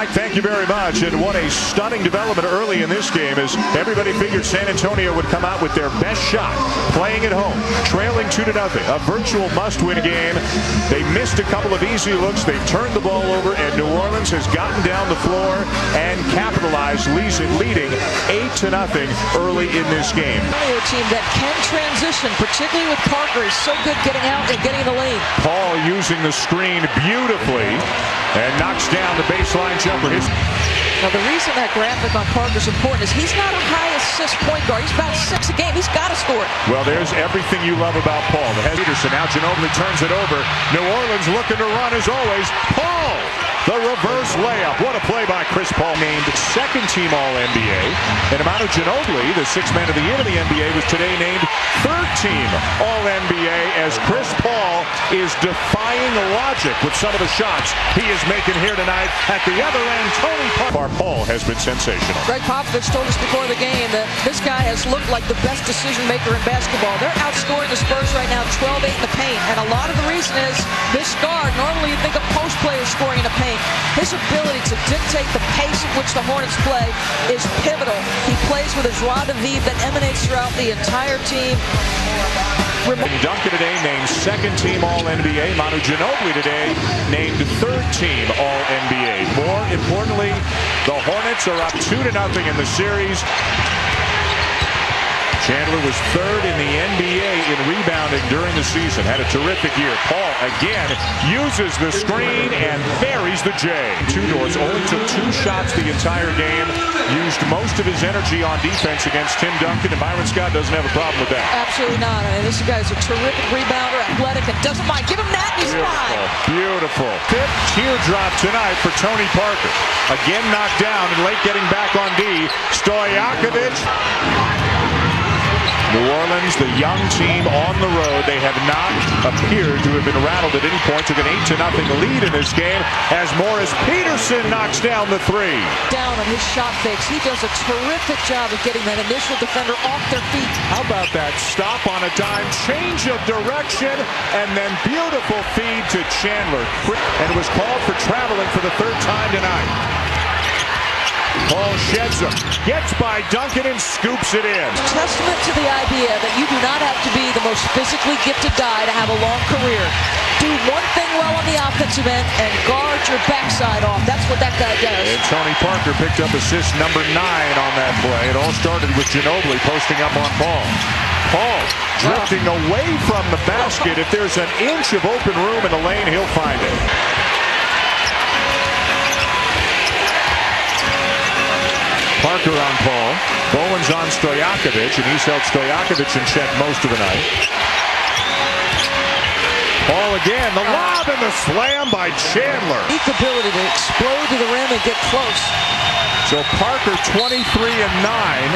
Mike, thank you very much. And what a stunning development early in this game, as everybody figured San Antonio would come out with their best shot, playing at home, trailing 2-0. A virtual must-win game. They missed a couple of easy looks. They've turned the ball over, and New Orleans has gotten down the floor and capitalized, leading 8-0 early in this game. A team that can transition, particularly with Parker. He's so good getting out and getting the lead. Paul using the screen beautifully and knocks down the baseline jumper. Now the reason that graphic on Parker's important is he's not a high assist point guard. He's about 6 a game. He's got to score. Well, there's everything you love about Paul. Peterson, now Ginobili turns it over. New Orleans looking to run as always. Paul, the reverse layup. What a play by Chris Paul. Named second-team All-NBA. And Manu Ginobili, the sixth man of the year in the NBA, was today named third-team All-NBA as Chris Paul is defying logic with some of the shots he is making here tonight. At the other end, Tony Paul has been sensational. Greg Popovich told us before the game that this guy has looked like the best decision maker in basketball. They're outscoring the Spurs right now 12-8 in the paint. And a lot of the reason is this guard, normally you think of post players scoring in the paint. His ability to dictate the pace at which the Hornets play is pivotal. He plays with a joie de vivre that emanates throughout the entire team. Duncan today named second-team All-NBA. Manu Ginobili today named third-team All-NBA. More importantly, the Hornets are up 2-0 in the series. Chandler was third in the NBA in rebounding during the season. Had a terrific year. Paul again uses the screen and buries the J. Two doors, only took 2 shots the entire game. Used most of his energy on defense against Tim Duncan, and Byron Scott doesn't have a problem with that. Absolutely not. I mean, this guy's a terrific rebounder, athletic, and doesn't mind. Give him that, and he's fine. Beautiful. Fifth teardrop tonight for Tony Parker. Again knocked down and late getting back on D. Stojakovic. New Orleans, the young team on the road. They have not appeared to have been rattled at any point. Took an 8-0 lead in this game as Morris Peterson knocks down the 3. Down on his shot fakes. He does a terrific job of getting that initial defender off their feet. How about that stop on a dime, change of direction, and then beautiful feed to Chandler. And it was called for traveling for the 3rd time tonight. Paul sheds him, gets by Duncan and scoops it in. Testament to the idea that you do not have to be the most physically gifted guy to have a long career. Do one thing well on the offensive end and guard your backside off. That's what that guy does. And Tony Parker picked up assist number 9 on that play. It all started with Ginobili posting up on Paul. Paul drifting away from the basket. If there's an inch of open room in the lane, he'll find it. Parker on Paul. Bowen's on Stojakovic, and he's held Stojakovic in check most of the night. Paul again, the lob and the slam by Chandler. Unique ability to explode to the rim and get close. So Parker 23 and 9,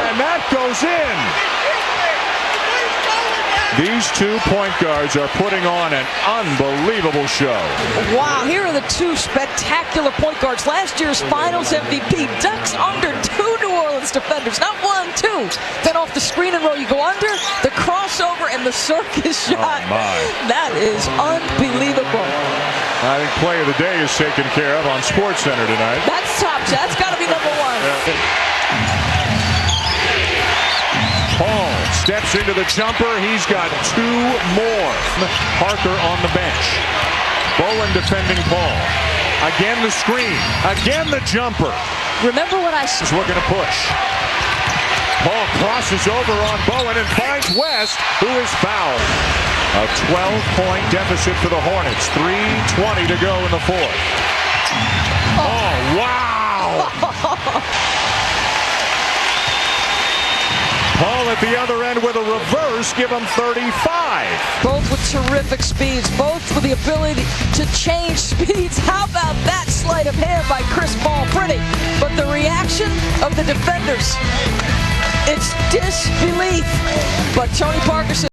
and that goes in. These 2 point guards are putting on an unbelievable show. Wow, here are the 2 spectacular point guards. Last year's Finals MVP ducks under 2 New Orleans defenders. Not 1, 2. Then off the screen and roll, you go under, the crossover, and the circus shot. Oh my. That is unbelievable. I think play of the day is taken care of on SportsCenter tonight. That's top. That's got to be number 1. Paul steps into the jumper. He's got 2 more. Parker on the bench. Bowen defending Paul. Again the screen. Again the jumper. Remember what I said. He's looking to push. Paul crosses over on Bowen and finds West, who is fouled. A 12-point deficit for the Hornets. 3:20 to go in the 4th. Oh, wow! Paul at the other end with a reverse, give him 35. Both with terrific speeds, both with the ability to change speeds. How about that sleight of hand by Chris Paul? Pretty, but the reaction of the defenders, it's disbelief. But Tony Parker says